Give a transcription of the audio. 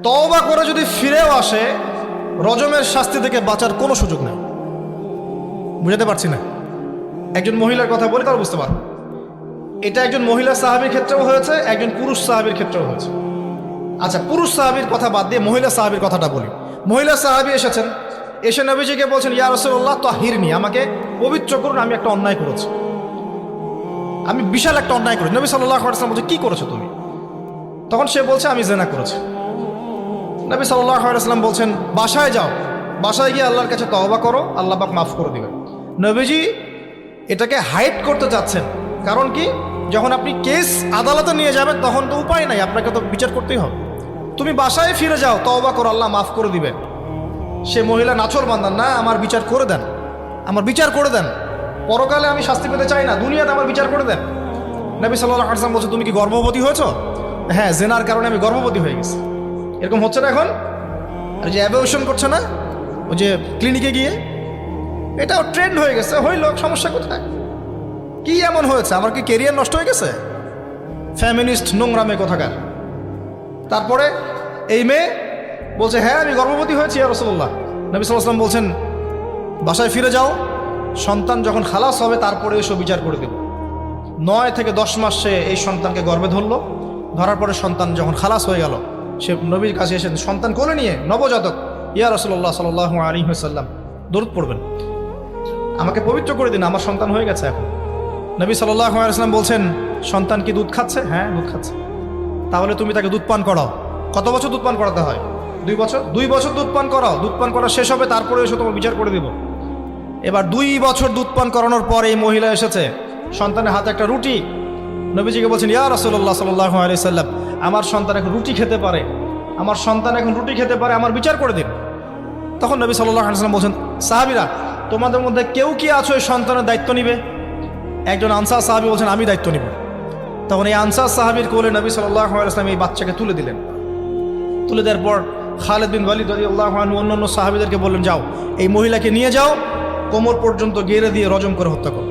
তওবা করে যদি ফিরেও আসে, রজমের শাস্তি থেকে বাঁচার কোনো সুযোগ নেই। বুঝাতে পারছি না? একজন মহিলার কথা বলি তারা বুঝতে পারবে। এটা একজন মহিলা সাহাবীর ক্ষেত্রেও হয়েছে, একজন পুরুষ সাহাবীর ক্ষেত্রেও হয়েছে। আচ্ছা, পুরুষ সাহাবীর কথা বাদ দিয়ে মহিলা সাহাবীর কথাটা বলি। মহিলা সাহাবী এসেছেন, এসে নবীজিকে বলছেন, ইয়া রাসূলুল্লাহ তাহিরনি, আমাকে পবিত্র করুন, আমি একটা অন্যায় করেছি, আমি বিশাল একটা অন্যায় করেছি। নবী সাল্লাল্লাহু আলাইহি ওয়াসাল্লাম বলছে, কি করেছো তুমি? তখন সে বলছে, আমি জিনা করেছি। নবী সাল্লাল্লাহু আলাইহি ওয়াসাল্লাম বলছেন, বাসায় যাও, বাসায় গিয়ে আল্লাহর কাছে তওবা করো, আল্লাহ পাক মাফ করে দিবেন। নবীজি এটাকে হাইড করতে চাচ্ছেন, কারণ কি, যখন আপনি কেস আদালতে নিয়ে যাবেন তখন তো উপায় নাই, আপনাকে তো বিচার করতেই হবে। তুমি বাসায় ফিরে যাও, তওবা করো, আল্লাহ মাফ করে দিবেন। সে মহিলা নাছোড়বান্দা, না, আমার বিচার করে দেন, আমার বিচার করে দেন, পরকালে আমি শাস্তি পেতে চাই না, দুনিয়াতে আমার বিচার করে দেন। নবী সাল্লাল্লাহু আলাইহি ওয়াসাল্লাম বলছে, তুমি কি গর্ভবতী হয়েছো? হ্যাঁ, জেনার কারণে আমি গর্ভবতী হয়ে গেছি। এরকম হচ্ছে না এখন? আর যে অ্যাবর্শন করছে না, ওই যে ক্লিনিকে গিয়ে, এটাও ট্রেন্ড হয়ে গেছে। হইল, সমস্যা কোথায়? কি এমন হয়েছে? আমার কি কেরিয়ার নষ্ট হয়ে গেছে? ফ্যামিনিস্ট নোংরামে কোথাকার। তারপরে এই মেয়ে বলছে, হ্যাঁ আমি গর্ভবতী হয়েছি ইয়া রাসূলুল্লাহ। নবী সাল্লাল্লাহু আলাইহি ওয়াসাল্লাম বলছেন, বাসায় ফিরে যাও, সন্তান যখন খালাস হবে তারপরে এসো, বিচার করে দেব। 9 থেকে 10 মাস সে এই সন্তানকে গর্ভে ধরলো। ধরার পরে সন্তান যখন খালাস হয়ে গেল, সে নবীর কাছে এসে সন্তান কোলে নিয়ে, নবজাতক, ইয়া রাসূলুল্লাহ সাল্লাল্লাহু আলাইহি ওয়াসাল্লাম দরুদ পড়বেন, আমাকে পবিত্র করে দিন, আমার সন্তান হয়ে গেছে এখন। নবী সাল্লাল্লাহু আলাইহি ওয়াসাল্লাম বলছেন, সন্তান কি দুধ খাচ্ছে? হ্যাঁ, দুধ খাচ্ছে। তাহলে তুমি তাকে দুধ পান করাও। কত বছর দুধ পান করাতে হয়? 2 বছর। 2 বছর দুধ পান করাও, দুধ পান করা শেষ হবে তারপরে এসে তোমার বিচার করে দিব। এবার 2 বছর দুধ পান করানোর পরে এই মহিলা এসেছে, সন্তানের হাতে একটা রুটি। নবীজিকে বলছেন, ইয়া রাসূলুল্লাহ সাল্লাল্লাহু আলাইহি ওয়াসাল্লাম, আমার সন্তান এখন রুটি খেতে পারে, আমার সন্তান এখন রুটি খেতে পারে, আমার বিচার করে দিন। তখন নবী সাল্লাল্লাহু আলাইহি ওয়াসাল্লাম বলছেন, সাহাবীরা, তোমাদের মধ্যে কেউ কি আছো এই সন্তানের দায়িত্ব নিবে? একজন আনসার সাহাবী বলছেন, আমি দায়িত্ব নিব। তখন এই আনসার সাহাবীর কোলে নবী সাল্লাল্লাহু আলাইহি ওয়াসাল্লাম এই বাচ্চাকে তুলে দিলেন। তুলে দেওয়ার পর খালিদ বিন ওয়ালিদ রাদিয়াল্লাহু আনহু অন্যান্য সাহাবীদেরকে বললেন, যাও এই মহিলাকে নিয়ে যাও, কোমর পর্যন্ত গেড়ে দিয়ে রজম করে হত্যা করো।